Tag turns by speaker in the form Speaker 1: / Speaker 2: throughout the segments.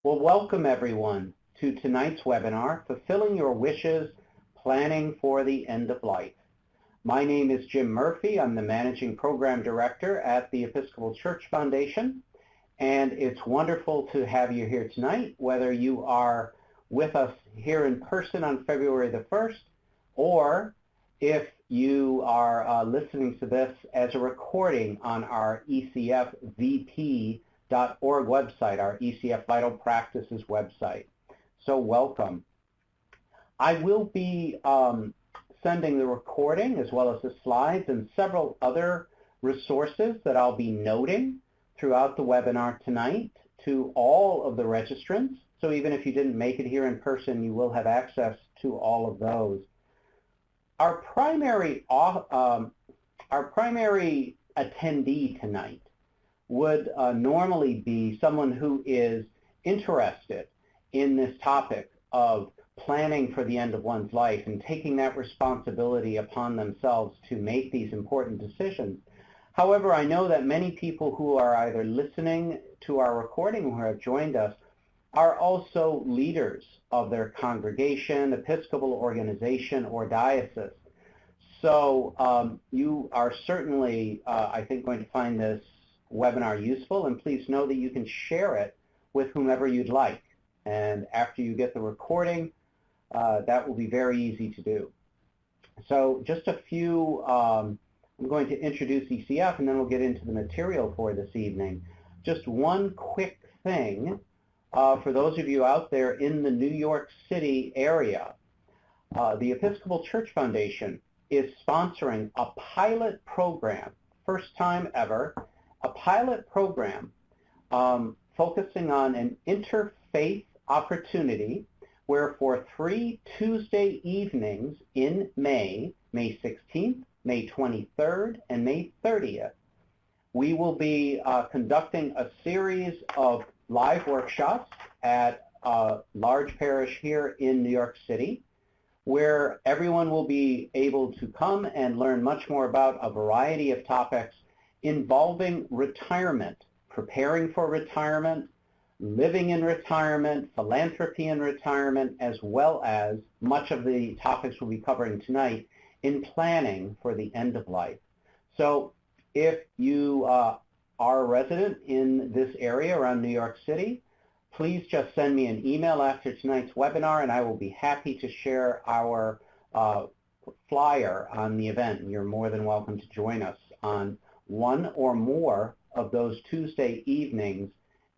Speaker 1: Well, welcome everyone to tonight's webinar, Fulfilling Your Wishes, Planning for the End of Life. My name is Jim Murphy. I'm the Managing Program Director at the Episcopal Church Foundation, and it's wonderful to have you here tonight, whether you are with us here in person on February the 1st, or if you are listening to this as a recording on our ECFVP.org website, our ECF Vital Practices website. So welcome. I will be sending the recording as well as the slides and several other resources that I'll be noting throughout the webinar tonight to all of the registrants. So even if you didn't make it here in person, you will have access to all of those. Our primary attendee tonight would normally be someone who is interested in this topic of planning for the end of one's life and taking that responsibility upon themselves to make these important decisions. However, I know that many people who are either listening to our recording or who have joined us are also leaders of their congregation, Episcopal organization, or diocese. So you are certainly, I think, going to find this webinar useful, and please know that you can share it with whomever you'd like. And after you get the recording, that will be very easy to do. So just a few, I'm going to introduce ECF and then we'll get into the material for this evening. Just one quick thing for those of you out there in the New York City area. The Episcopal Church Foundation is sponsoring a pilot program, first time ever, a pilot program focusing on an interfaith opportunity where for 3 Tuesday evenings in May 16th, May 23rd, and May 30th, we will be conducting a series of live workshops at a large parish here in New York City, where everyone will be able to come and learn much more about a variety of topics involving retirement, preparing for retirement, living in retirement, philanthropy in retirement, as well as much of the topics we'll be covering tonight in planning for the end of life. So if you are a resident in this area around New York City, please just send me an email after tonight's webinar and I will be happy to share our flyer on the event. And you're more than welcome to join us on one or more of those Tuesday evenings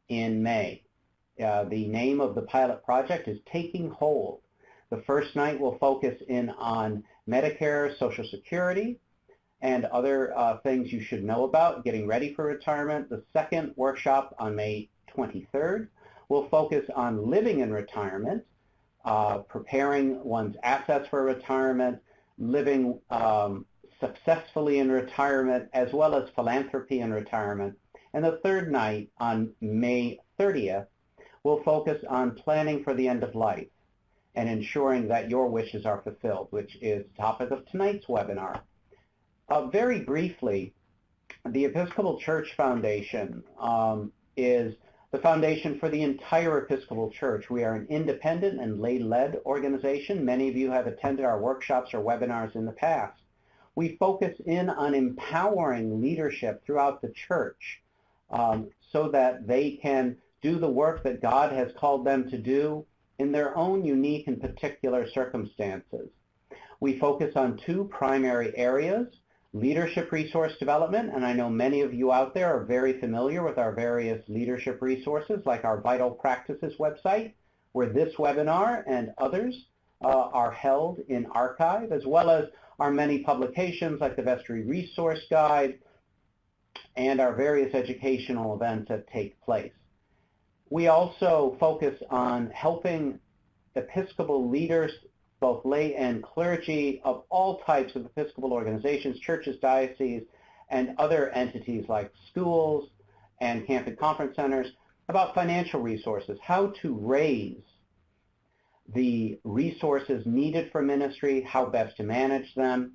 Speaker 1: in May. The name of the pilot project is Taking Hold. The first night will focus in on Medicare, Social Security, and other things you should know about getting ready for retirement. The second workshop on May 23rd will focus on living in retirement, preparing one's assets for retirement, living successfully in retirement, as well as philanthropy in retirement. And the third night on May 30th will focus on planning for the end of life and ensuring that your wishes are fulfilled, which is the topic of tonight's webinar. Very briefly, the Episcopal Church Foundation is the foundation for the entire Episcopal Church. We are an independent and lay-led organization. Many of you have attended our workshops or webinars in the past. We focus in on empowering leadership throughout the church so that they can do the work that God has called them to do in their own unique and particular circumstances. We focus on two primary areas: leadership resource development, and I know many of you out there are very familiar with our various leadership resources like our Vital Practices website, where this webinar and others are held in archive, as well as our many publications like the Vestry Resource Guide and our various educational events that take place. We also focus on helping Episcopal leaders, both lay and clergy, of all types of Episcopal organizations, churches, dioceses, and other entities like schools and camp and conference centers, about financial resources, how to raise the resources needed for ministry, how best to manage them.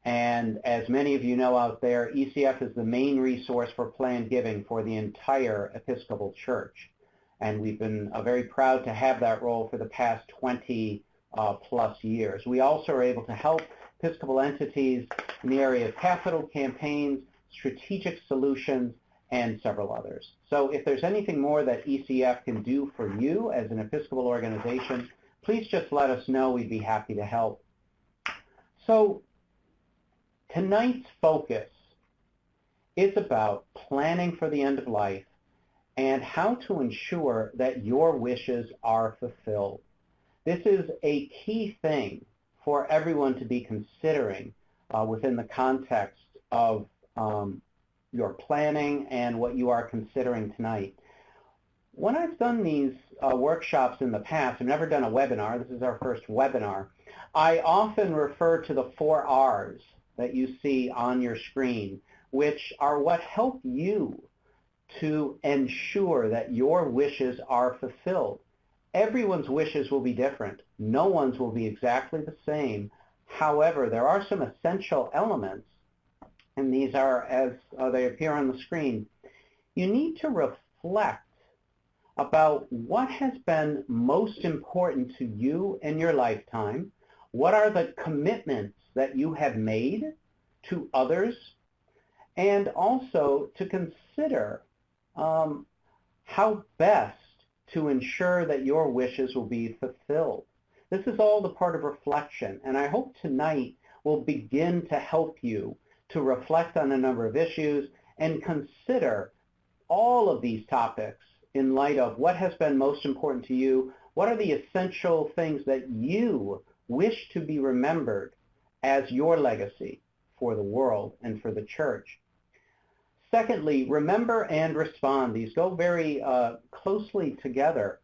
Speaker 1: And as many of you know out there, ECF is the main resource for planned giving for the entire Episcopal Church. and we've been very proud to have that role for the past 20 plus years. We also are able to help Episcopal entities in the area of capital campaigns, strategic solutions, and several others. So if there's anything more that ECF can do for you as an Episcopal organization, please just let us know. We'd be happy to help. So tonight's focus is about planning for the end of life and how to ensure that your wishes are fulfilled. This is a key thing for everyone to be considering within the context of your planning and what you are considering tonight. When I've done these workshops in the past, I've never done a webinar, this is our first webinar, I often refer to the 4 R's that you see on your screen, which are what help you to ensure that your wishes are fulfilled. Everyone's wishes will be different. No one's will be exactly the same. However, there are some essential elements, and these are as they appear on the screen. You need to reflect about what has been most important to you in your lifetime. What are the commitments that you have made to others? And also to consider how best to ensure that your wishes will be fulfilled. This is all the part of reflection, and I hope tonight will begin to help you to reflect on a number of issues and consider all of these topics in light of what has been most important to you, what are the essential things that you wish to be remembered as your legacy for the world and for the church. Secondly, remember and respond. These go very closely together.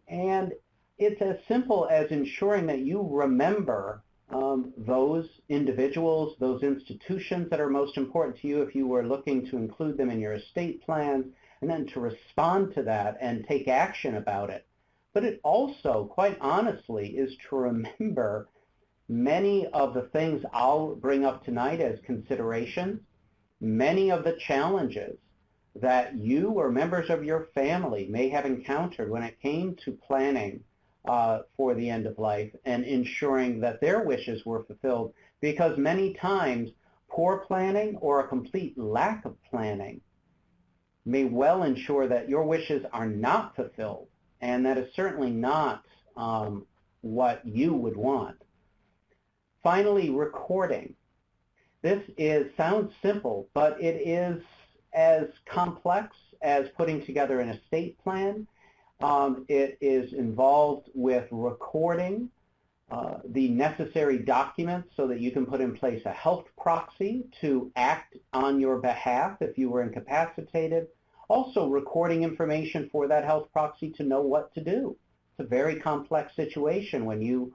Speaker 1: And it's as simple as ensuring that you remember those individuals, those institutions that are most important to you if you were looking to include them in your estate plans, and then to respond to that and take action about it. But it also, quite honestly, is to remember many of the things I'll bring up tonight as considerations, many of the challenges that you or members of your family may have encountered when it came to planning for the end of life and ensuring that their wishes were fulfilled, because many times poor planning or a complete lack of planning may well ensure that your wishes are not fulfilled, and that is certainly not what you would want. Finally, recording. This sounds simple, but it is as complex as putting together an estate plan. It is involved with recording the necessary documents so that you can put in place a health proxy to act on your behalf if you were incapacitated. Also recording information for that health proxy to know what to do. It's a very complex situation when you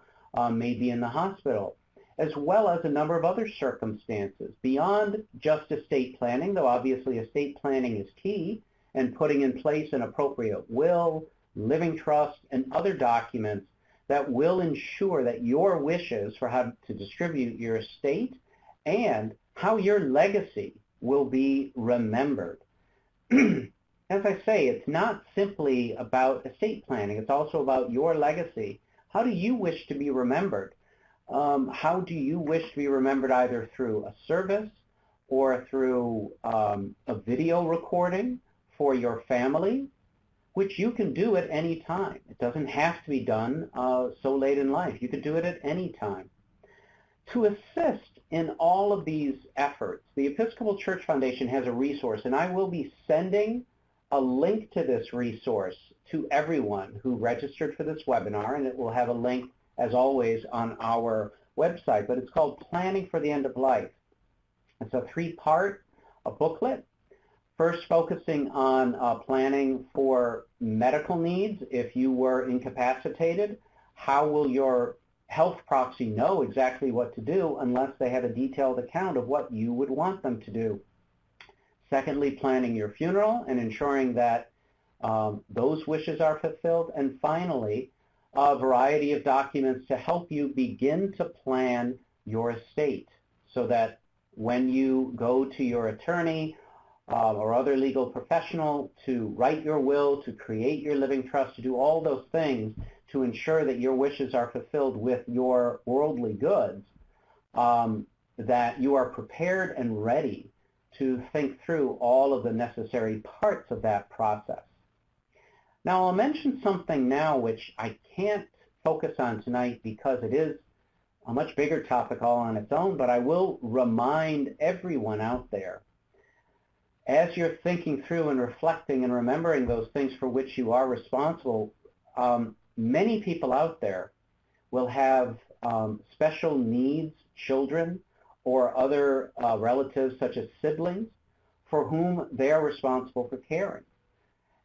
Speaker 1: may be in the hospital, as well as a number of other circumstances beyond just estate planning, though obviously estate planning is key, and putting in place an appropriate will, living trust, and other documents that will ensure that your wishes for how to distribute your estate and how your legacy will be remembered. As I say, it's not simply about estate planning. It's also about your legacy. How do you wish to be remembered? How do you wish to be remembered, either through a service or through a video recording for your family, which you can do at any time. It doesn't have to be done so late in life. You could do it at any time. To assist in all of these efforts, the Episcopal Church Foundation has a resource, and I will be sending a link to this resource to everyone who registered for this webinar, and it will have a link, as always, on our website, but it's called Planning for the End of Life. It's a 3-part booklet, first focusing on planning for medical needs. If you were incapacitated, how will your health proxy know exactly what to do unless they have a detailed account of what you would want them to do? Secondly, planning your funeral and ensuring that those wishes are fulfilled. And finally, a variety of documents to help you begin to plan your estate so that when you go to your attorney or other legal professional to write your will, to create your living trust, to do all those things to ensure that your wishes are fulfilled with your worldly goods, that you are prepared and ready to think through all of the necessary parts of that process. Now, I'll mention something now which I can't focus on tonight because it is a much bigger topic all on its own, but I will remind everyone out there, as you're thinking through and reflecting and remembering those things for which you are responsible, many people out there will have special needs children or other relatives such as siblings for whom they are responsible for caring.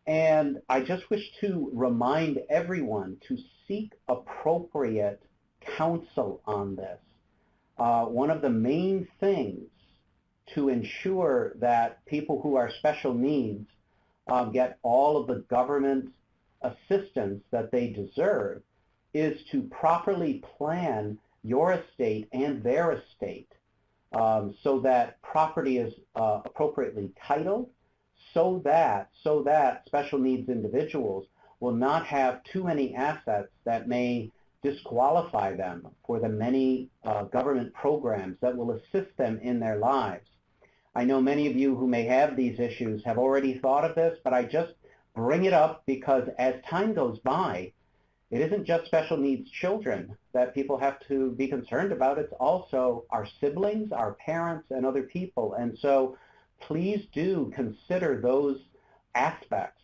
Speaker 1: And I just wish to remind everyone to seek appropriate counsel on this. One of the main things to ensure that people who are special needs get all of the government assistance that they deserve is to properly plan your estate and their estate so that property is appropriately titled, so that special needs individuals will not have too many assets that may disqualify them for the many government programs that will assist them in their lives. I know many of you who may have these issues have already thought of this, but I just bring it up because as time goes by, it isn't just special needs children that people have to be concerned about. It's also our siblings, our parents, and other people. And so please do consider those aspects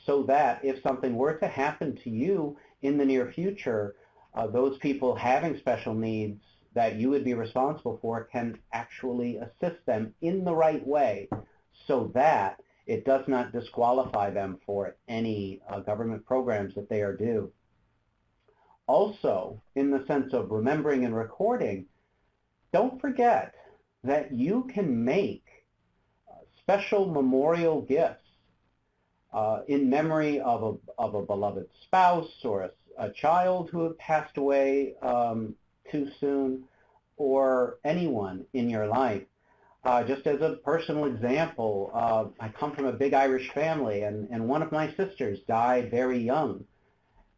Speaker 1: so that if something were to happen to you in the near future, those people having special needs that you would be responsible for can actually assist them in the right way so that it does not disqualify them for any government programs that they are due. Also, in the sense of remembering and recording, don't forget that you can make special memorial gifts in memory of a beloved spouse or a child who had passed away too soon, or anyone in your life. Just as a personal example, I come from a big Irish family, and one of my sisters died very young,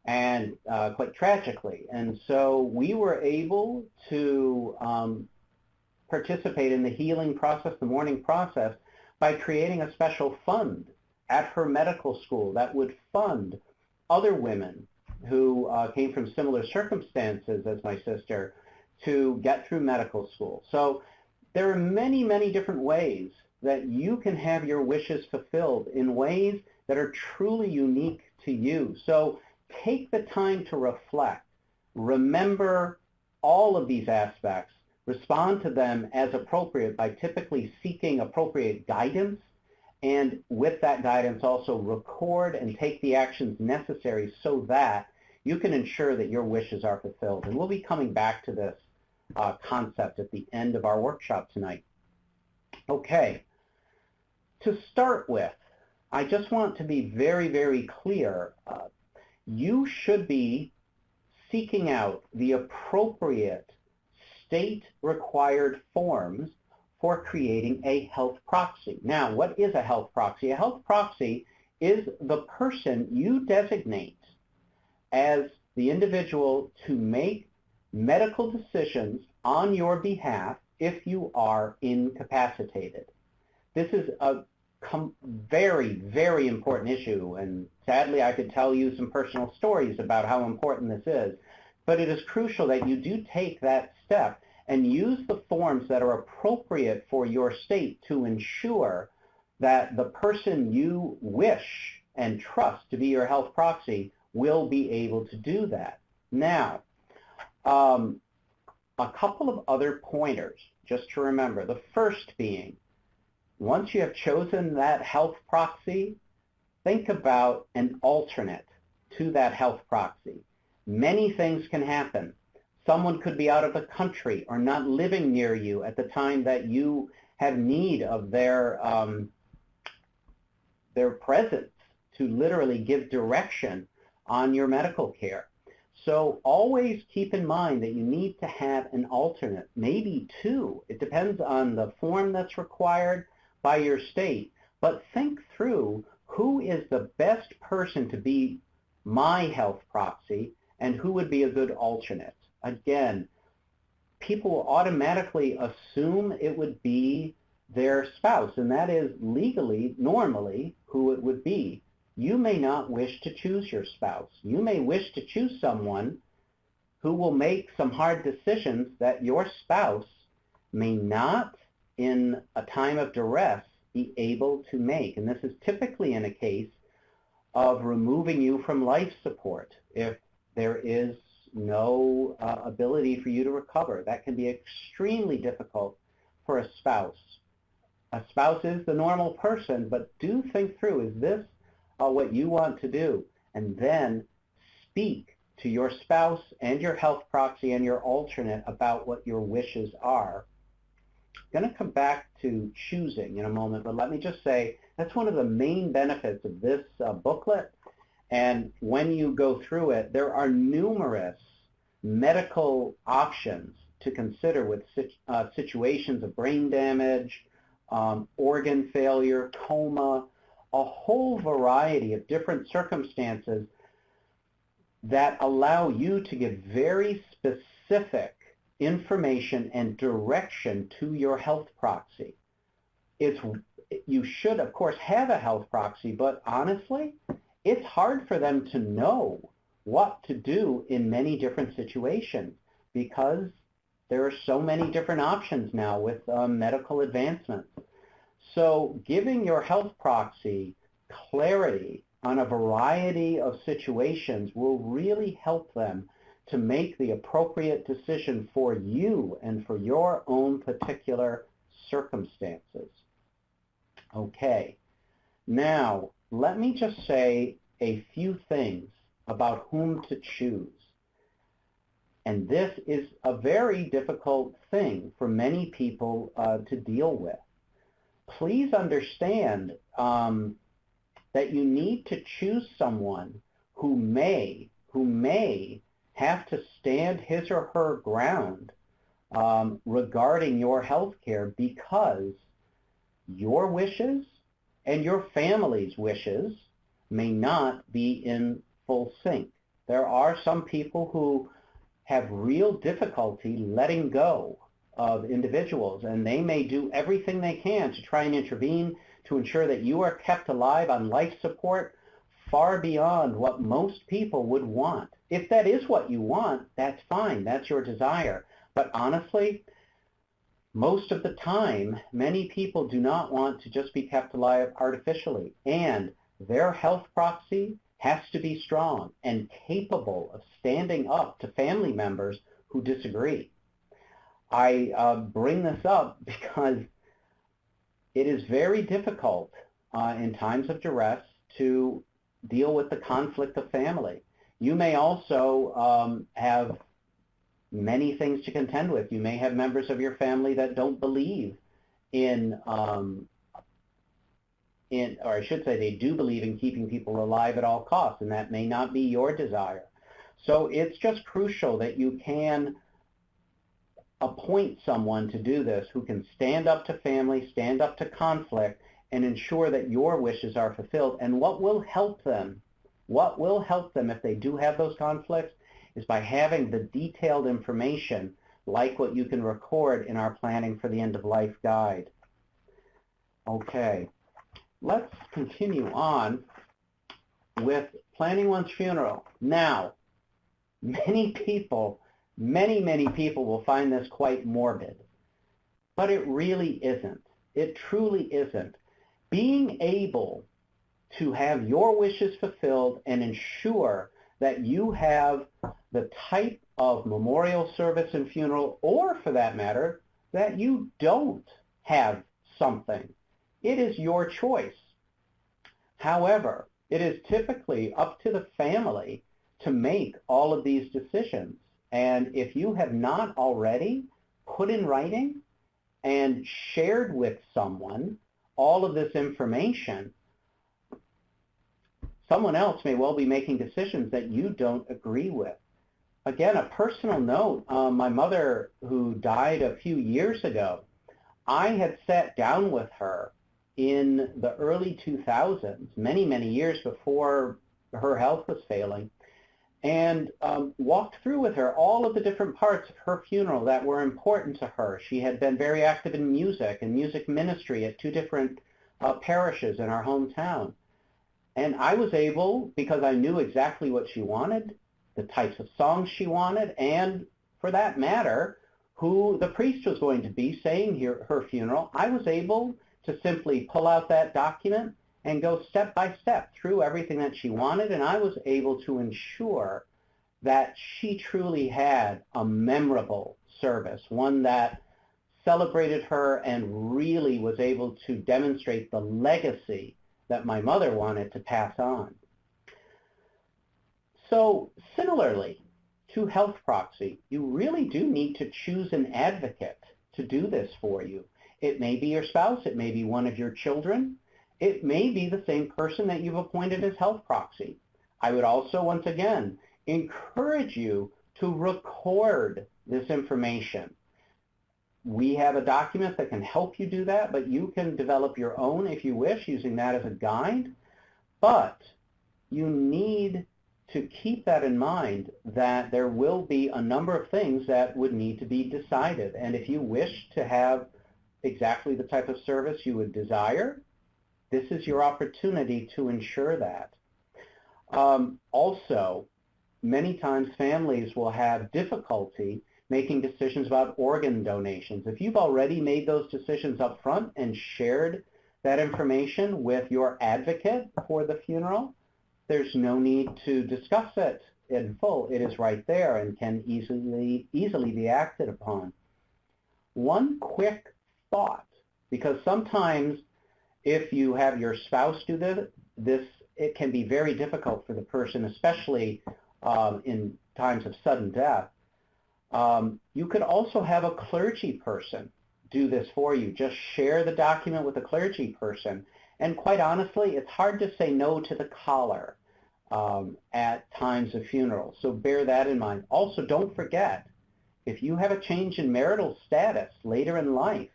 Speaker 1: and quite tragically. And so we were able to participate in the healing process, the mourning process, by creating a special fund at her medical school that would fund other women who came from similar circumstances as my sister to get through medical school. So there are many, many different ways that you can have your wishes fulfilled in ways that are truly unique to you. So take the time to reflect. Remember all of these aspects. Respond to them as appropriate by typically seeking appropriate guidance, and with that guidance also record and take the actions necessary so that you can ensure that your wishes are fulfilled. And we'll be coming back to this concept at the end of our workshop tonight. Okay, to start with, I just want to be very, very clear. You should be seeking out the appropriate state-required forms for creating a health proxy. Now, what is a health proxy? A health proxy is the person you designate as the individual to make medical decisions on your behalf if you are incapacitated. This is a very, very important issue, and sadly I could tell you some personal stories about how important this is, but it is crucial that you do take that step and use the forms that are appropriate for your state to ensure that the person you wish and trust to be your health proxy will be able to do that. Now, a couple of other pointers just to remember. The first being, once you have chosen that health proxy, think about an alternate to that health proxy. Many things can happen. Someone could be out of the country or not living near you at the time that you have need of their presence to literally give direction on your medical care. So always keep in mind that you need to have an alternate, maybe two. It depends on the form that's required, by your state, but think through who is the best person to be my health proxy and who would be a good alternate. Again, people will automatically assume it would be their spouse, and that is legally, normally, who it would be. You may not wish to choose your spouse. You may wish to choose someone who will make some hard decisions that your spouse may not, in a time of duress, be able to make. And this is typically in a case of removing you from life support if there is no ability for you to recover. That can be extremely difficult for a spouse. A spouse is the normal person, but do think through, is this what you want to do? And then speak to your spouse and your health proxy and your alternate about what your wishes are. I'm going to come back to choosing in a moment, but let me just say that's one of the main benefits of this booklet. And when you go through it, there are numerous medical options to consider with situations of brain damage, organ failure, coma, a whole variety of different circumstances that allow you to give very specific information and direction to your health proxy. You should, of course, have a health proxy, but honestly, it's hard for them to know what to do in many different situations because there are so many different options now with medical advancements. So giving your health proxy clarity on a variety of situations will really help them to make the appropriate decision for you and for your own particular circumstances. Okay, now let me just say a few things about whom to choose. And this is a very difficult thing for many people to deal with. Please understand that you need to choose someone who may have to stand his or her ground regarding your health care because your wishes and your family's wishes may not be in full sync. There are some people who have real difficulty letting go of individuals, and they may do everything they can to try and intervene to ensure that you are kept alive on life support far beyond what most people would want. If that is what you want, that's fine. That's your desire. But honestly, most of the time, many people do not want to just be kept alive artificially, and their health proxy has to be strong and capable of standing up to family members who disagree. I bring this up because it is very difficult in times of duress to deal with the conflict of family. You may also have many things to contend with. You may have members of your family that don't believe or I should say they do believe in keeping people alive at all costs, and that may not be your desire. So it's just crucial that you can appoint someone to do this who can stand up to family, stand up to conflict, and ensure that your wishes are fulfilled. And what will help them if they do have those conflicts is by having the detailed information like what you can record in our Planning for the End of Life guide. Okay, let's continue on with planning one's funeral. Now, many people will find this quite morbid, but it really isn't. It truly isn't. Being able to have your wishes fulfilled and ensure that you have the type of memorial service and funeral, or for that matter, that you don't have something. It is your choice. However, it is typically up to the family to make all of these decisions. And if you have not already put in writing and shared with someone all of this information, someone else may well be making decisions that you don't agree with. Again, a personal note, my mother, who died a few years ago, I had sat down with her in the early 2000s, many, many years before her health was failing, and walked through with her all of the different parts of her funeral that were important to her. She had been very active in music and music ministry at two different parishes in our hometown. And I was able, because I knew exactly what she wanted, the types of songs she wanted, and for that matter, who the priest was going to be saying her funeral, I was able to simply pull out that document and go step by step through everything that she wanted, and I was able to ensure that she truly had a memorable service, one that celebrated her and really was able to demonstrate the legacy that my mother wanted to pass on. So similarly to health proxy, you really do need to choose an advocate to do this for you. It may be your spouse, it may be one of your children, it may be the same person that you've appointed as health proxy. I would also, once again, encourage you to record this information. We have a document that can help you do that, but you can develop your own if you wish, using that as a guide. But you need to keep that in mind, that there will be a number of things that would need to be decided. And if you wish to have exactly the type of service you would desire, this is your opportunity to ensure that. Also, many times families will have difficulty making decisions about organ donations. If you've already made those decisions up front and shared that information with your advocate for the funeral, there's no need to discuss it in full. It is right there and can easily be acted upon. One quick thought, because sometimes if you have your spouse do this, it can be very difficult for the person, especially in times of sudden death. You could also have a clergy person do this for you. Just share the document with a clergy person. And quite honestly, it's hard to say no to the caller at times of funerals. So bear that in mind. Also, don't forget, if you have a change in marital status later in life,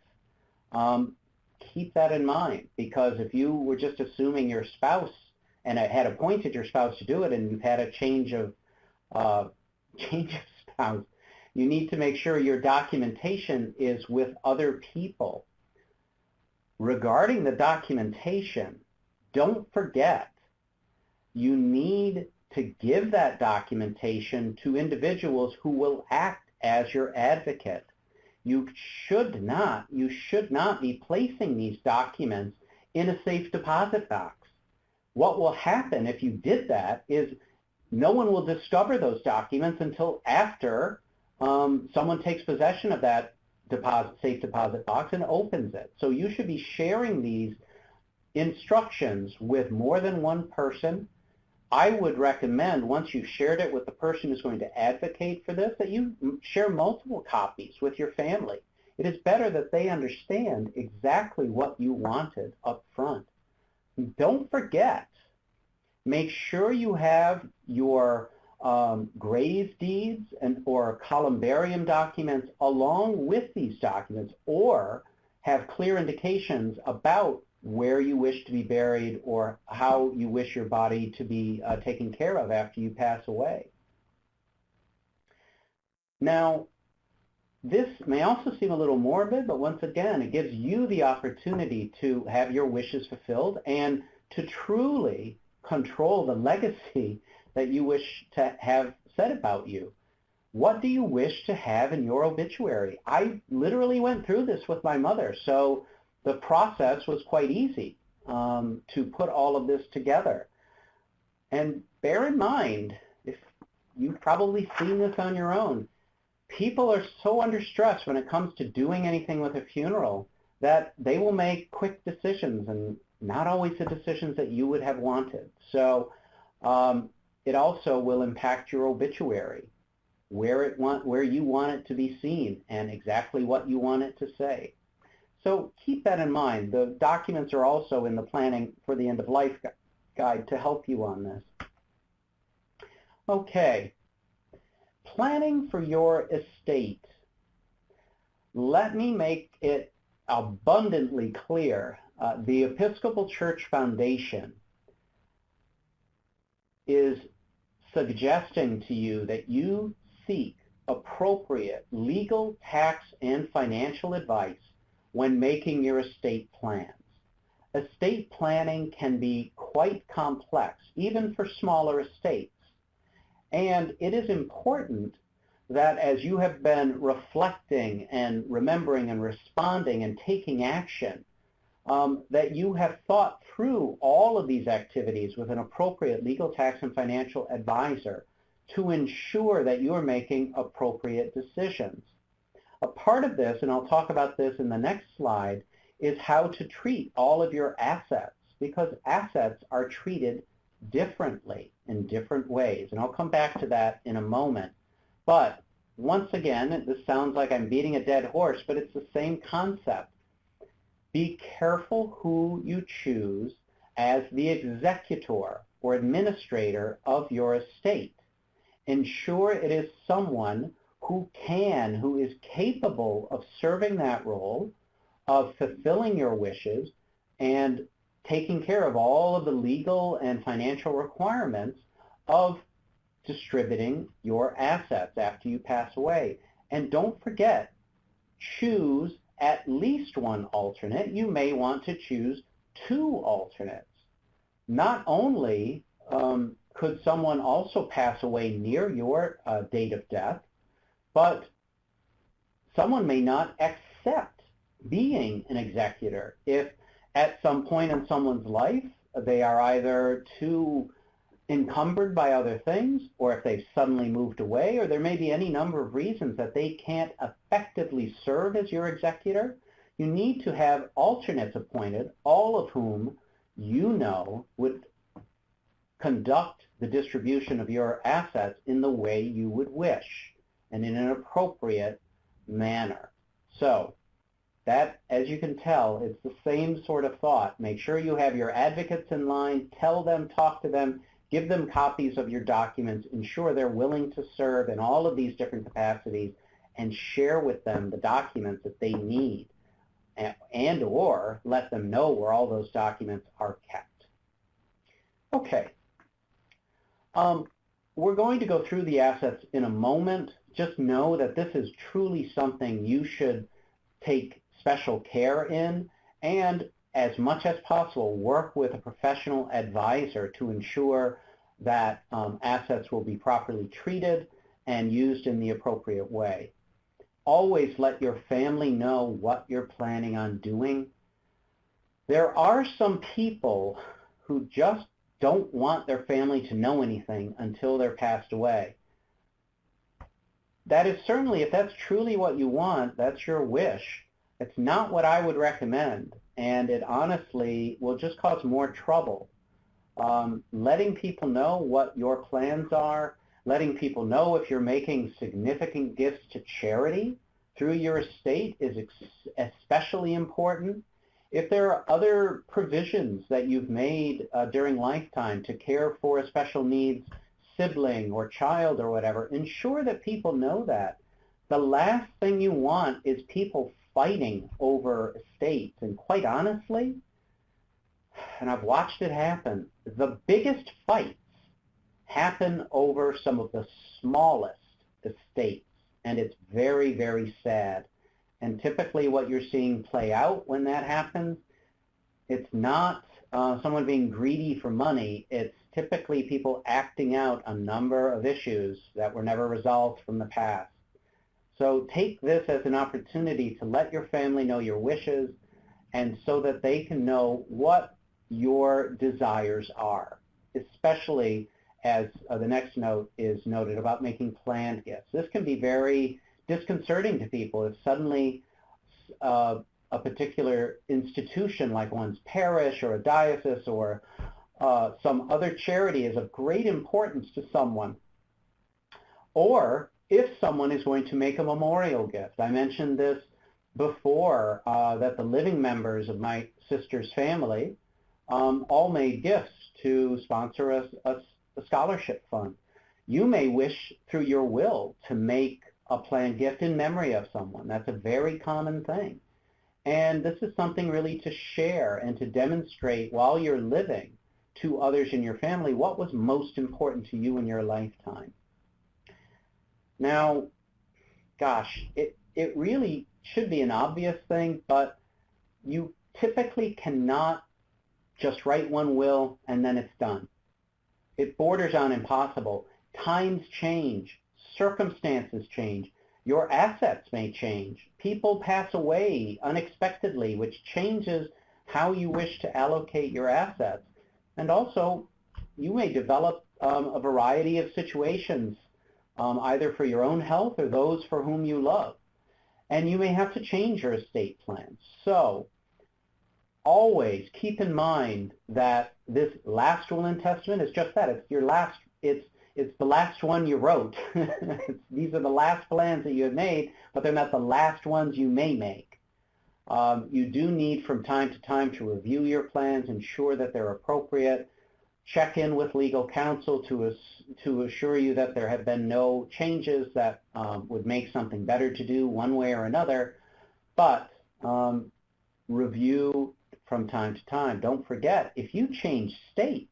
Speaker 1: keep that in mind, because if you were just assuming your spouse and had appointed your spouse to do it and you've had a change of spouse, you need to make sure your documentation is with other people. Regarding the documentation, don't forget, you need to give that documentation to individuals who will act as your advocate. You should not be placing these documents in a safe deposit box. What will happen if you did that is no one will discover those documents until after someone takes possession of that safe deposit box and opens it. So you should be sharing these instructions with more than one person. I would recommend, once you've shared it with the person who's going to advocate for this, that you share multiple copies with your family. It is better that they understand exactly what you wanted up front. Don't forget, make sure you have your grave deeds or columbarium documents along with these documents, or have clear indications about where you wish to be buried or how you wish your body to be taken care of after you pass away. Now, this may also seem a little morbid, but once again, it gives you the opportunity to have your wishes fulfilled and to truly control the legacy that you wish to have said about you. What do you wish to have in your obituary? I literally went through this with my mother, so the process was quite easy to put all of this together. And bear in mind, if you've probably seen this on your own, people are so under stress when it comes to doing anything with a funeral that they will make quick decisions and not always the decisions that you would have wanted. So it also will impact your obituary, where you want it to be seen and exactly what you want it to say. So keep that in mind. The documents are also in the Planning for the End of Life guide to help you on this. Okay, planning for your estate. Let me make it abundantly clear The Episcopal Church Foundation is suggesting to you that you seek appropriate legal, tax, and financial advice when making your estate plans. Estate planning can be quite complex, even for smaller estates. And it is important that as you have been reflecting and remembering and responding and taking action, that you have thought through all of these activities with an appropriate legal, tax, and financial advisor to ensure that you are making appropriate decisions. A part of this, and I'll talk about this in the next slide, is how to treat all of your assets, because assets are treated differently in different ways. And I'll come back to that in a moment. But once again, this sounds like I'm beating a dead horse, but it's the same concept. Be careful who you choose as the executor or administrator of your estate. Ensure it is someone who is capable of serving that role, of fulfilling your wishes, and taking care of all of the legal and financial requirements of distributing your assets after you pass away. And don't forget, choose at least one alternate. You may want to choose 2 alternates. Not only could someone also pass away near your date of death, but someone may not accept being an executor if at some point in someone's life they are either too encumbered by other things, or if they've suddenly moved away, or there may be any number of reasons that they can't effectively serve as your executor. You need to have alternates appointed, all of whom you know would conduct the distribution of your assets in the way you would wish and in an appropriate manner. So that, as you can tell, it's the same sort of thought. Make sure you have your advocates in line, tell them, talk to them, give them copies of your documents, ensure they're willing to serve in all of these different capacities, and share with them the documents that they need, and or let them know where all those documents are kept. Okay. We're going to go through the assets in a moment. Just know that this is truly something you should take special care in, and as much as possible work with a professional advisor to ensure that assets will be properly treated and used in the appropriate way. Always let your family know what you're planning on doing. There are some people who just don't want their family to know anything until they're passed away. That is certainly, if that's truly what you want, that's your wish. It's not what I would recommend, and it honestly will just cause more trouble. Letting people know what your plans are, letting people know if you're making significant gifts to charity through your estate is especially important. If there are other provisions that you've made during lifetime to care for a special needs sibling or child or whatever, ensure that people know that. The last thing you want is people fighting over estates. And quite honestly, and I've watched it happen, the biggest fights happen over some of the smallest estates. And it's very, very sad. And typically what you're seeing play out when that happens, it's not someone being greedy for money. It's typically people acting out a number of issues that were never resolved from the past. So take this as an opportunity to let your family know your wishes, and so that they can know what your desires are, especially as the next note is noted about making planned gifts. This can be very disconcerting to people if suddenly a particular institution like one's parish or a diocese or some other charity is of great importance to someone, or if someone is going to make a memorial gift. I mentioned this before, that the living members of my sister's family all made gifts to sponsor a scholarship fund. You may wish through your will to make a planned gift in memory of someone. That's a very common thing. And this is something really to share and to demonstrate while you're living to others in your family what was most important to you in your lifetime. Now, gosh, it really should be an obvious thing, but you typically cannot just write one will and then it's done. It borders on impossible. Times change. Circumstances change. Your assets may change. People pass away unexpectedly, which changes how you wish to allocate your assets. And also, you may develop a variety of situations, either for your own health or those for whom you love. And you may have to change your estate plan. So, always keep in mind that this last will and testament is just that. It's your last. It's the last one you wrote. These are the last plans that you have made, but they're not the last ones you may make. You do need from time to time to review your plans, ensure that they're appropriate, check in with legal counsel to assure you that there have been no changes that would make something better to do one way or another, but review from time to time. Don't forget, if you change states,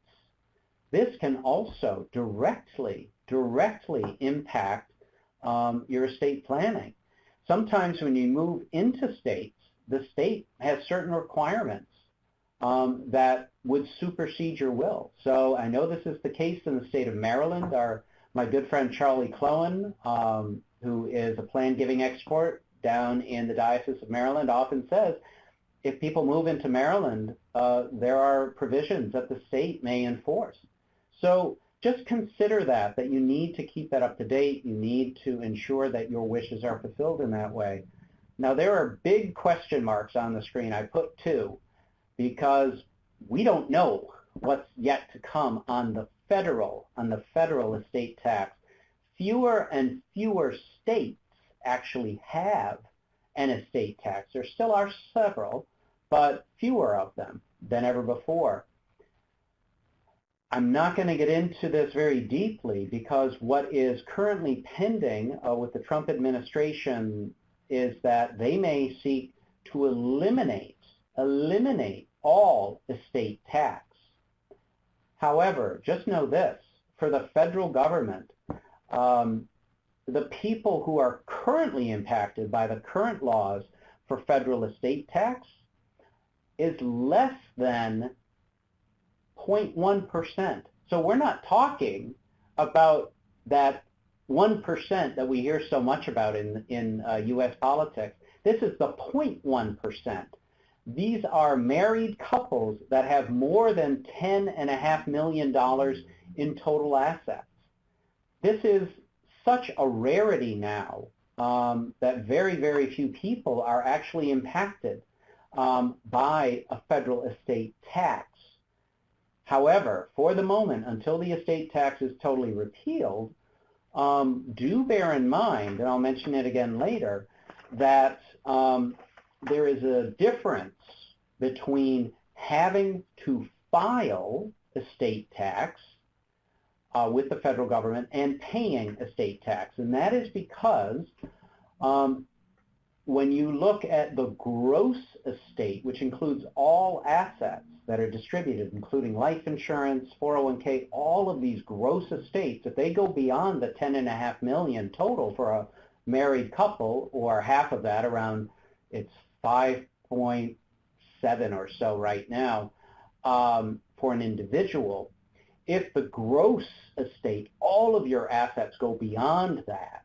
Speaker 1: this can also directly impact your estate planning. Sometimes when you move into states, the state has certain requirements that would supersede your will. So I know this is the case in the state of Maryland. My good friend Charlie Clowen, who is a plan giving expert down in the Diocese of Maryland, often says, if people move into Maryland, there are provisions that the state may enforce. So just consider that you need to keep that up to date. You need to ensure that your wishes are fulfilled in that way. Now, there are big question marks on the screen. I put 2 because we don't know what's yet to come on the federal estate tax. Fewer and fewer states actually have an estate tax. There still are several, but fewer of them than ever before. I'm not going to get into this very deeply because what is currently pending with the Trump administration is that they may seek to eliminate all estate tax. However, just know this, for the federal government, the people who are currently impacted by the current laws for federal estate tax is less than 0.1%. So we're not talking about that 1% that we hear so much about in U.S. politics. This is the 0.1%. These are married couples that have more than $10.5 million in total assets. This is such a rarity now that very, very few people are actually impacted by a federal estate tax. However, for the moment, until the estate tax is totally repealed, do bear in mind, and I'll mention it again later, that there is a difference between having to file estate tax with the federal government and paying estate tax. And that is because when you look at the gross estate, which includes all assets that are distributed, including life insurance, 401k, all of these gross estates, if they go beyond the $10.5 million total for a married couple, or half of that, around it's 5.7 or so right now for an individual, if the gross estate, all of your assets go beyond that,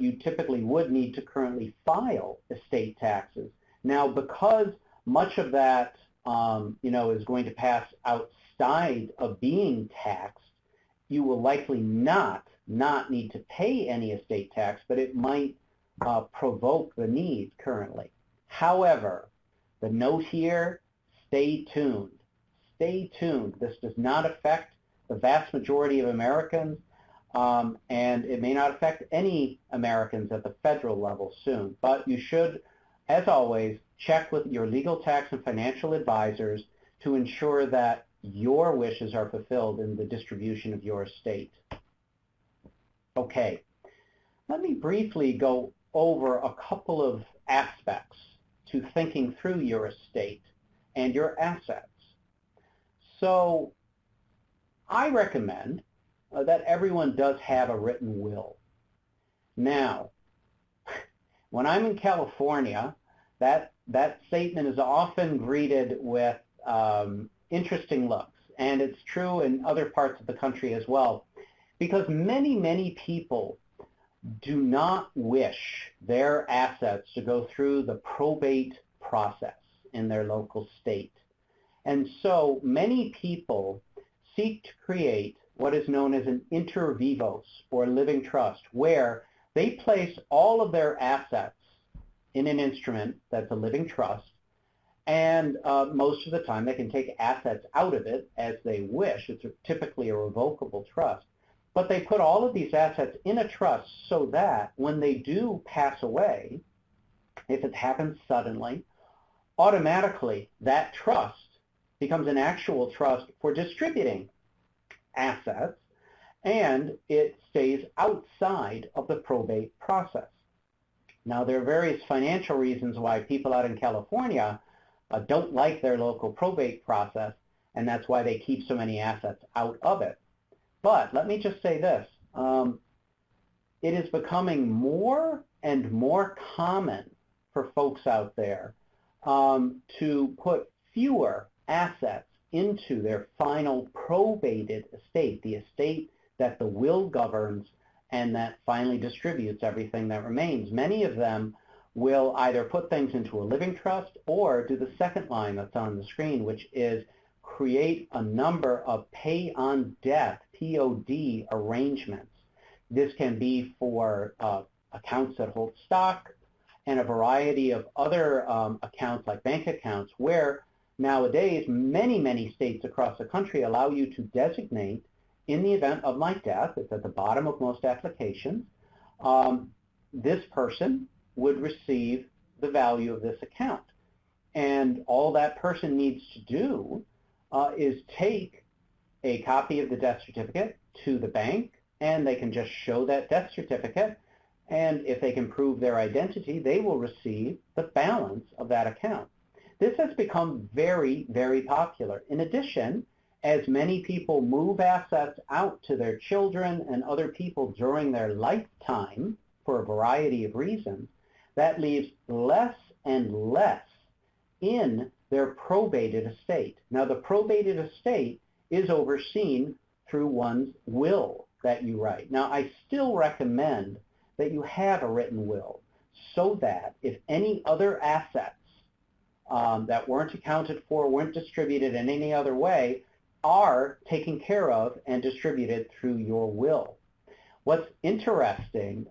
Speaker 1: you typically would need to currently file estate taxes. Now, because much of that is going to pass outside of being taxed, you will likely not need to pay any estate tax, but it might provoke the need currently. However, the note here, stay tuned. Stay tuned. This does not affect the vast majority of Americans, and it may not affect any Americans at the federal level soon. But you should, as always, check with your legal, tax, and financial advisors to ensure that your wishes are fulfilled in the distribution of your estate. Okay, let me briefly go over a couple of aspects to thinking through your estate and your assets. So I recommend that everyone does have a written will. Now, when I'm in California, that statement is often greeted with interesting looks, and it's true in other parts of the country as well, because many people do not wish their assets to go through the probate process in their local state. And so many people seek to create what is known as an inter vivos, or living trust, where they place all of their assets in an instrument that's a living trust, and most of the time they can take assets out of it as they wish. It's typically a revocable trust. But they put all of these assets in a trust so that when they do pass away, if it happens suddenly, automatically that trust becomes an actual trust for distributing assets, and it stays outside of the probate process. Now, there are various financial reasons why people out in California don't like their local probate process, and that's why they keep so many assets out of it. But let me just say this. It is becoming more and more common for folks out there to put fewer assets into their final probated estate, the estate that the will governs and that finally distributes everything that remains. Many of them will either put things into a living trust or do the second line that's on the screen, which is create a number of pay-on-death, POD, arrangements. This can be for accounts that hold stock and a variety of other accounts like bank accounts, where nowadays many states across the country allow you to designate, in the event of my death, it's at the bottom of most applications, this person would receive the value of this account. And all that person needs to do is take a copy of the death certificate to the bank, and they can just show that death certificate, and if they can prove their identity, they will receive the balance of that account. This has become very popular. In addition, as many people move assets out to their children and other people during their lifetime for a variety of reasons, that leaves less and less in their probated estate. Now, the probated estate is overseen through one's will that you write. Now, I still recommend that you have a written will so that if any other assets that weren't accounted for, weren't distributed in any other way, are taken care of and distributed through your will. What's interesting,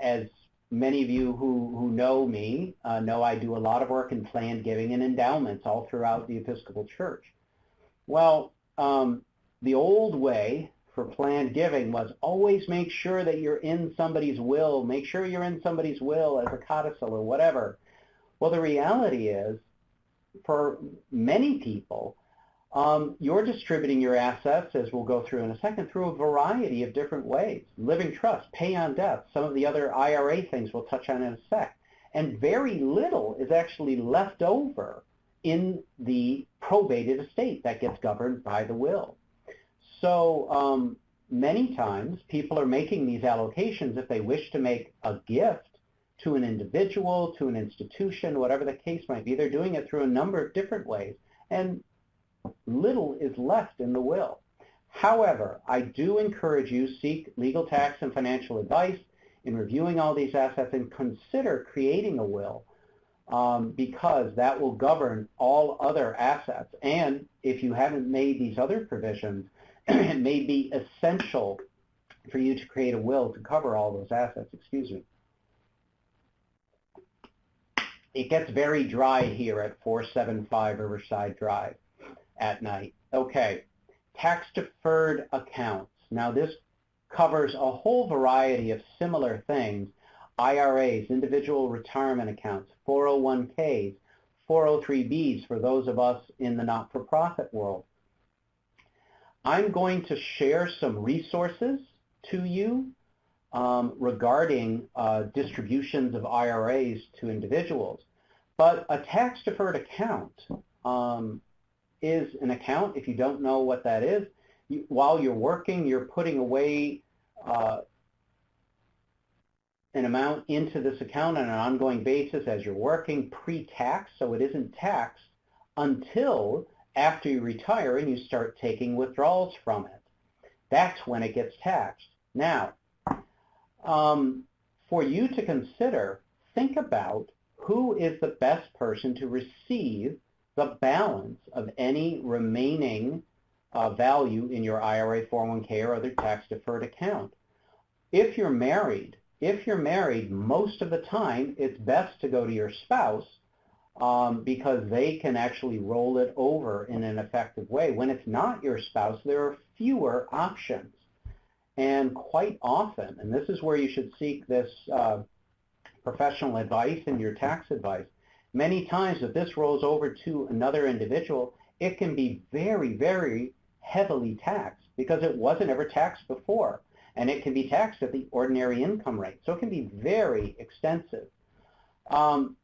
Speaker 1: as many of you who know me know, I do a lot of work in planned giving and endowments all throughout the Episcopal Church. Well, the old way for planned giving was always make sure that you're in somebody's will, make sure you're in somebody's will as a codicil or whatever. Well, the reality is, for many people, you're distributing your assets, as we'll go through in a second, through a variety of different ways. Living trust, pay on death, some of the other IRA things we'll touch on in a sec. And very little is actually left over in the probated estate that gets governed by the will. So many times people are making these allocations if they wish to make a gift to an individual, to an institution, whatever the case might be. They're doing it through a number of different ways, and little is left in the will. However, I do encourage you to seek legal, tax, and financial advice in reviewing all these assets, and consider creating a will because that will govern all other assets. And if you haven't made these other provisions, it may be essential for you to create a will to cover all those assets. Excuse me. It gets very dry here at 475 Riverside Drive at night. Okay, tax-deferred accounts. Now this covers a whole variety of similar things: IRAs, individual retirement accounts, 401ks, 403bs for those of us in the not-for-profit world. I'm going to share some resources to you regarding distributions of IRAs to individuals. But a tax-deferred account is an account. If you don't know what that is, while you're working, you're putting away an amount into this account on an ongoing basis as you're working pre-tax, so it isn't taxed until after you retire and you start taking withdrawals from it. That's when it gets taxed. Now, for you to consider, think about who is the best person to receive the balance of any remaining value in your IRA, 401k, or other tax-deferred account. If you're married, most of the time it's best to go to your spouse because they can actually roll it over in an effective way. When it's not your spouse, there are fewer options. And quite often, and this is where you should seek this professional advice and your tax advice, many times if this rolls over to another individual, it can be very, very heavily taxed because it wasn't ever taxed before. And it can be taxed at the ordinary income rate. So it can be very extensive.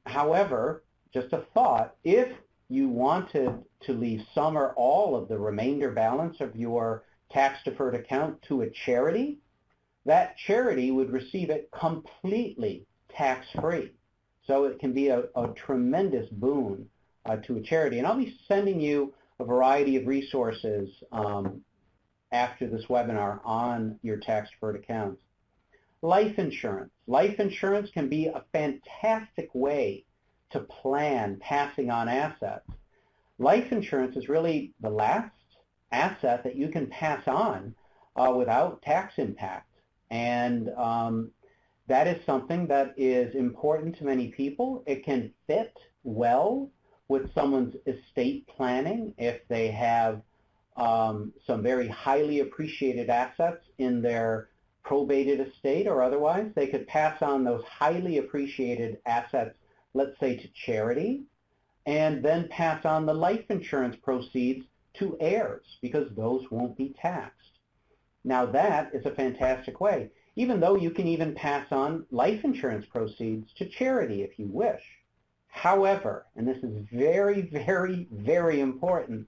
Speaker 1: However, just a thought, if you wanted to leave some or all of the remainder balance of your tax-deferred account to a charity, that charity would receive it completely tax-free. So it can be a tremendous boon to a charity. And I'll be sending you a variety of resources after this webinar on your tax-deferred accounts. Life insurance. Life insurance can be a fantastic way to plan passing on assets. Life insurance is really the last asset that you can pass on without tax impact. And that is something that is important to many people. It can fit well with someone's estate planning if they have some very highly appreciated assets in their probated estate or otherwise. They could pass on those highly appreciated assets, let's say, to charity, and then pass on the life insurance proceeds to heirs because those won't be taxed. Now that is a fantastic way, even though you can even pass on life insurance proceeds to charity if you wish. However, and this is very, very, very important,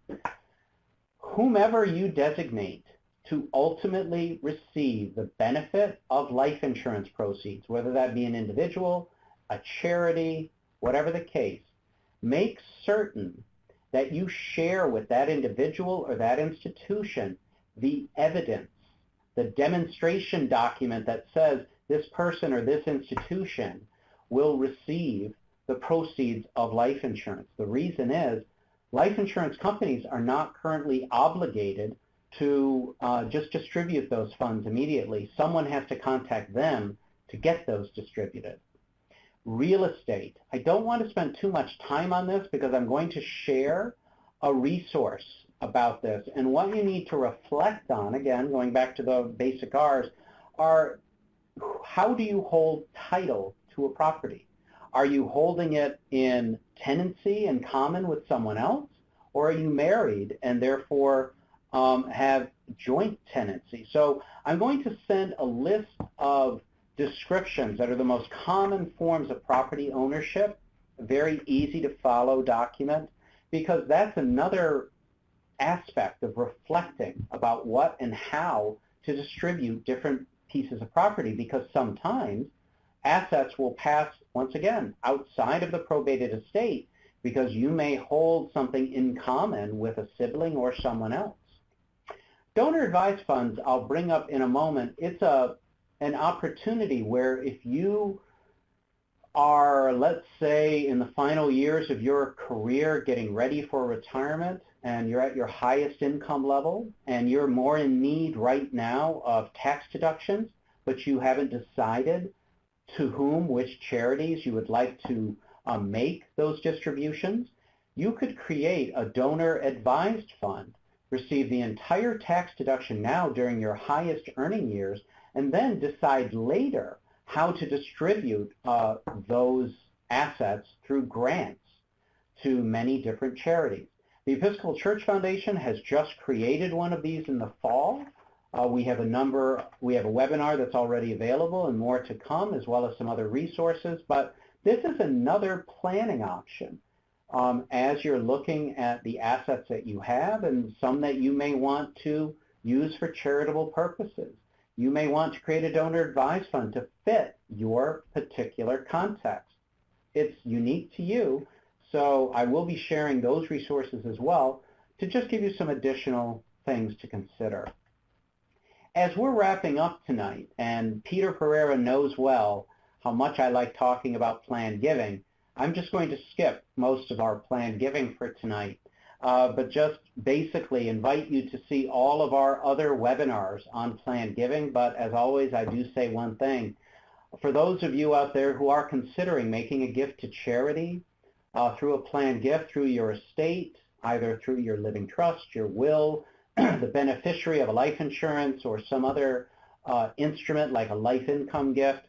Speaker 1: whomever you designate to ultimately receive the benefit of life insurance proceeds, whether that be an individual, a charity, whatever the case, make certain that you share with that individual or that institution the evidence, the demonstration document that says this person or this institution will receive the proceeds of life insurance. The reason is life insurance companies are not currently obligated to just distribute those funds immediately. Someone has to contact them to get those distributed. Real estate. I don't want to spend too much time on this because I'm going to share a resource about this. And what you need to reflect on, again, going back to the basic R's, are how do you hold title to a property? Are you holding it in tenancy in common with someone else? Or are you married and therefore have joint tenancy? So I'm going to send a list of descriptions that are the most common forms of property ownership, a very easy to follow document, because that's another aspect of reflecting about what and how to distribute different pieces of property, because sometimes assets will pass, once again, outside of the probated estate because you may hold something in common with a sibling or someone else. Donor advised funds, I'll bring up in a moment. It's an opportunity where if you are, let's say, in the final years of your career getting ready for retirement and you're at your highest income level and you're more in need right now of tax deductions, but you haven't decided to whom, which charities you would like to make those distributions, you could create a donor advised fund, receive the entire tax deduction now during your highest earning years, and then decide later how to distribute those assets through grants to many different charities. The Episcopal Church Foundation has just created one of these in the fall. We have a webinar that's already available and more to come, as well as some other resources. But This is another planning option as you're looking at the assets that you have and some that you may want to use for charitable purposes. You may want to create a donor advised fund to fit your particular context. It's unique to you, so I will be sharing those resources as well to just give you some additional things to consider. As we're wrapping up tonight, and Peter Pereira knows well how much I like talking about planned giving, I'm just going to skip most of our planned giving for tonight, but just basically invite you to see all of our other webinars on planned giving. But as always, I do say one thing. For those of you out there who are considering making a gift to charity through a planned gift, through your estate, either through your living trust, your will, the beneficiary of a life insurance, or some other instrument like a life income gift,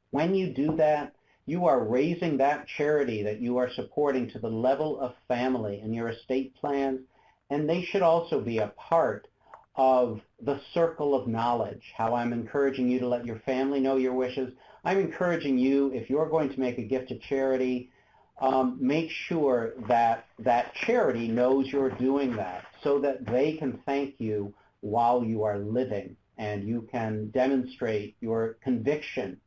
Speaker 1: when you do that, you are raising that charity that you are supporting to the level of family in your estate plans, and they should also be a part of the circle of knowledge. How I'm encouraging you to let your family know your wishes. I'm encouraging you, if you're going to make a gift to charity, make sure that that charity knows you're doing that so that they can thank you while you are living and you can demonstrate your conviction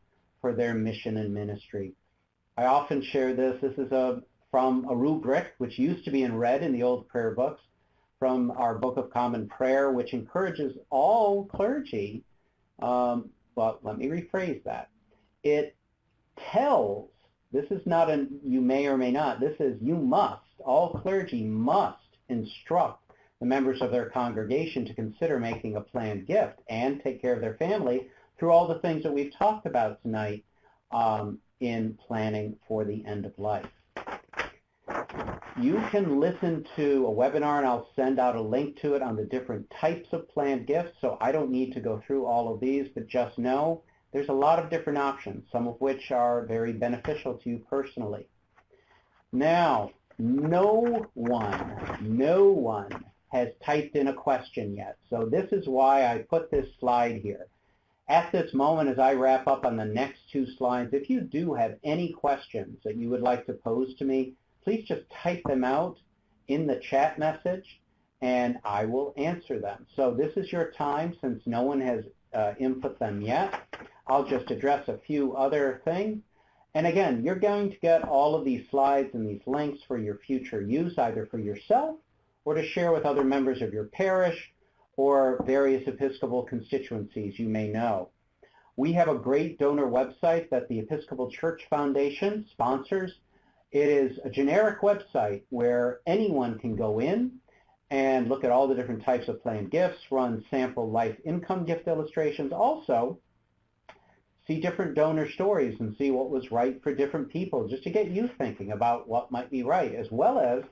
Speaker 1: for their mission and ministry. I often share this. This is from a rubric which used to be in red in the old prayer books, from our Book of Common Prayer, which encourages all clergy, well, let me rephrase that. It tells, this is not a you may or may not, this is you must, all clergy must instruct the members of their congregation to consider making a planned gift and take care of their family through all the things that we've talked about tonight in planning for the end of life. You can listen to a webinar, and I'll send out a link to it on the different types of planned gifts, so I don't need to go through all of these, but just know there's a lot of different options, some of which are very beneficial to you personally. Now, no one has typed in a question yet, so this is why I put this slide here. At this moment, as I wrap up on the next two slides, if you do have any questions that you would like to pose to me, please just type them out in the chat message, and I will answer them. So this is your time, since no one has input them yet. I'll just address a few other things. And again, you're going to get all of these slides and these links for your future use, either for yourself or to share with other members of your parish or various Episcopal constituencies you may know. We have a great donor website that the Episcopal Church Foundation sponsors. It is a generic website where anyone can go in and look at all the different types of planned gifts, run sample life income gift illustrations, also see different donor stories and see what was right for different people, just to get you thinking about what might be right, as well as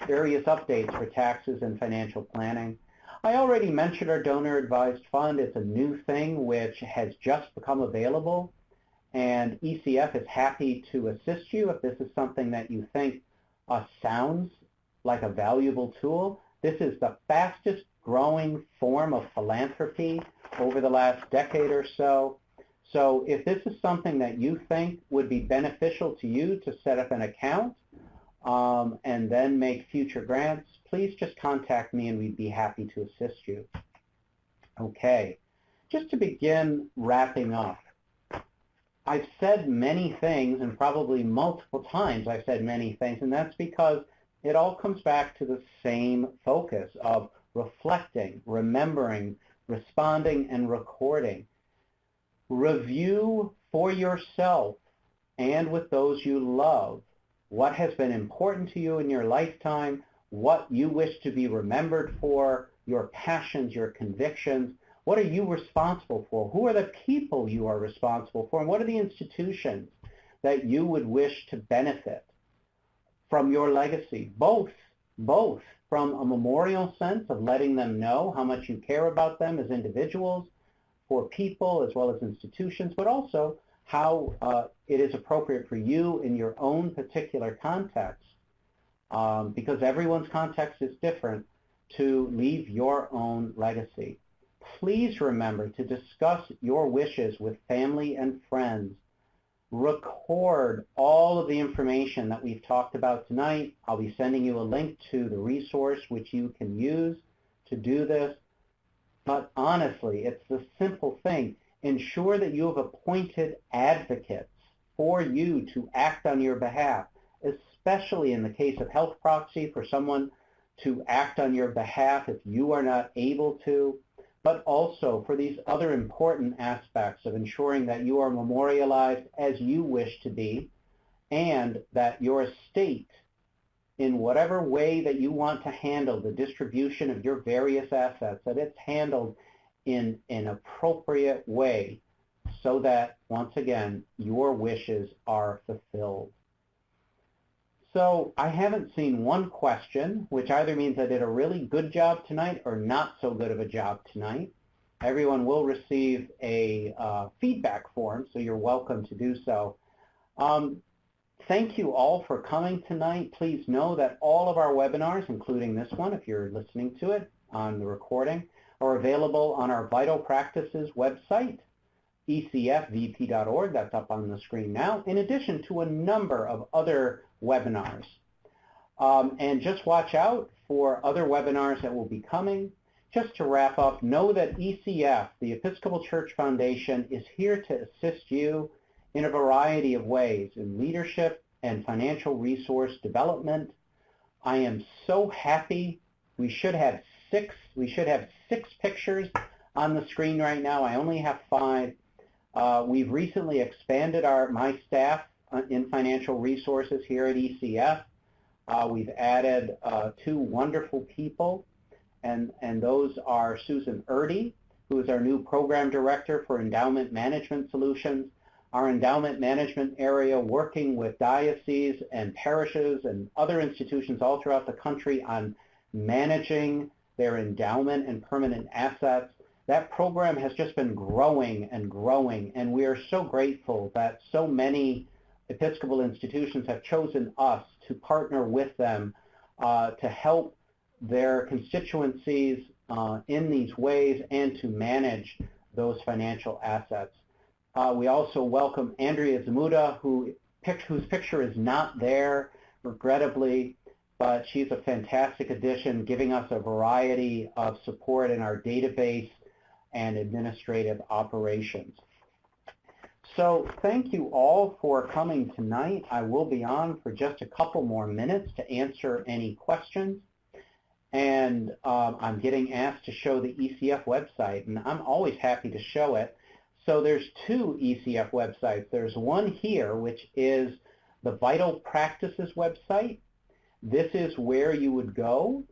Speaker 1: various updates for taxes and financial planning. I already mentioned our donor advised fund. It's a new thing which has just become available, and ECF is happy to assist you if this is something that you think sounds like a valuable tool. This is the fastest growing form of philanthropy over the last decade or so. So if this is something that you think would be beneficial to you to set up an account and then make future grants, please just contact me and we'd be happy to assist you. Okay, just to begin wrapping up, I've said many things, and probably multiple times I've said many things, and that's because it all comes back to the same focus of reflecting, remembering, responding, and recording. Review for yourself and with those you love what has been important to you in your lifetime, what you wish to be remembered for, your passions, your convictions. What are you responsible for? Who are the people you are responsible for? And what are the institutions that you would wish to benefit from your legacy? Both from a memorial sense of letting them know how much you care about them as individuals, for people as well as institutions, but also how it is appropriate for you in your own particular context, because everyone's context is different, to leave your own legacy. Please remember to discuss your wishes with family and friends. record all of the information that we've talked about tonight. I'll be sending you a link to the resource which you can use to do this. But honestly, it's the simple thing. Ensure that you have appointed advocates for you to act on your behalf, especially in the case of health proxy, for someone to act on your behalf if you are not able to, but also for these other important aspects of ensuring that you are memorialized as you wish to be, and that your estate, in whatever way that you want to handle the distribution of your various assets, that it's handled in an appropriate way so that, once again, your wishes are fulfilled. So I haven't seen one question, which either means I did a really good job tonight or not so good of a job tonight. Everyone will receive a feedback form, so you're welcome to do so. Thank you all for coming tonight. Please know that all of our webinars, including this one, if you're listening to it on the recording, are available on our Vital Practices website, ecfvp.org. That's up on the screen now, in addition to a number of other webinars. And just watch out for other webinars that will be coming. Just to wrap up, know that ECF, the Episcopal Church Foundation, is here to assist you in a variety of ways in leadership and financial resource development. I am so happy. We should have six pictures on the screen right now. I only have 5. We've recently expanded my staff in financial resources here at ECF. We've added 2 wonderful people, and those are Susan Erdy, who is our new program director for Endowment Management Solutions. Our endowment management area, working with dioceses and parishes and other institutions all throughout the country on managing their endowment and permanent assets. That program has just been growing and growing, and we are so grateful that so many Episcopal institutions have chosen us to partner with them to help their constituencies in these ways and to manage those financial assets. We also welcome Andrea Zamuda, whose picture is not there, regrettably, but she's a fantastic addition, giving us a variety of support in our database and administrative operations. So thank you all for coming tonight. I will be on for just a couple more minutes to answer any questions. And I'm getting asked to show the ECF website, and I'm always happy to show it. So there's 2 ECF websites. There's one here, which is the Vital Practices website. This is where you would go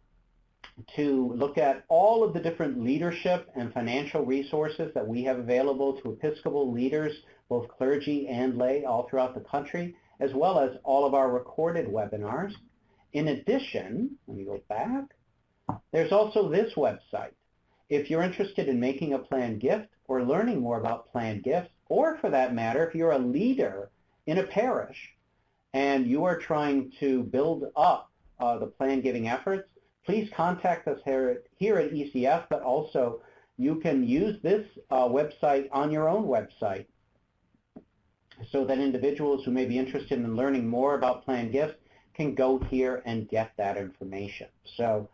Speaker 1: to look at all of the different leadership and financial resources that we have available to Episcopal leaders, both clergy and lay, all throughout the country, as well as all of our recorded webinars. In addition, let me go back, there's also this website. If you're interested in making a planned gift or learning more about planned gifts, or for that matter, if you're a leader in a parish and you are trying to build up the planned giving efforts, please contact us here at ECF, but also you can use this website on your own website so that individuals who may be interested in learning more about planned gifts can go here and get that information. So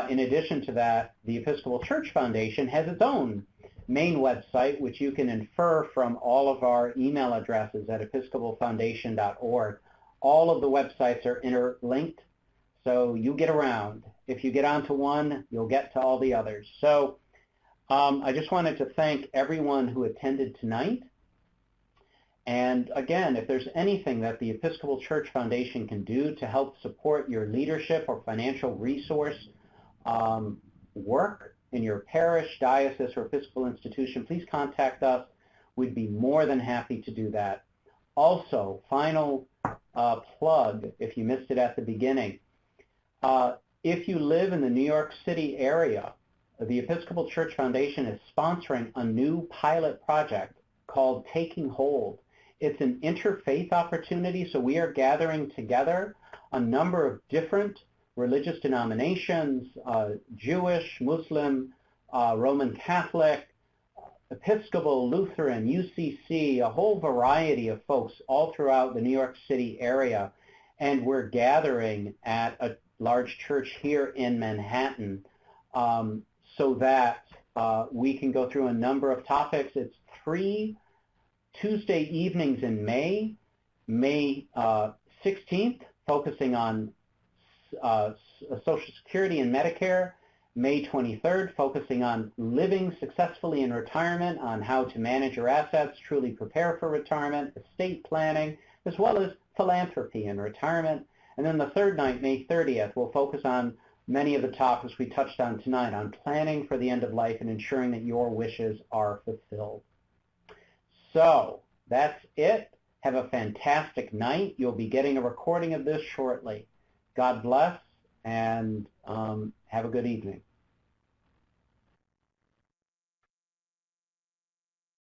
Speaker 1: in addition to that, the Episcopal Church Foundation has its own main website, which you can infer from all of our email addresses at episcopalfoundation.org. All of the websites are interlinked, so you get around. If you get onto one, you'll get to all the others. So I just wanted to thank everyone who attended tonight. And again, if there's anything that the Episcopal Church Foundation can do to help support your leadership or financial resource work in your parish, diocese, or Episcopal institution, please contact us. We'd be more than happy to do that. Also, final plug, if you missed it at the beginning, if you live in the New York City area, the Episcopal Church Foundation is sponsoring a new pilot project called Taking Hold. It's an interfaith opportunity, so we are gathering together a number of different religious denominations, Jewish, Muslim, Roman Catholic, Episcopal, Lutheran, UCC, a whole variety of folks all throughout the New York City area. And we're gathering at a large church here in Manhattan so that we can go through a number of topics. It's 3 Tuesday evenings in May. May 16th, focusing on Social Security and Medicare. May 23rd, focusing on living successfully in retirement, on how to manage your assets, truly prepare for retirement, estate planning, as well as philanthropy in retirement. And then the third night, May 30th, we'll focus on many of the topics we touched on tonight, on planning for the end of life and ensuring that your wishes are fulfilled. So that's it. Have a fantastic night. You'll be getting a recording of this shortly. God bless, and have a good evening.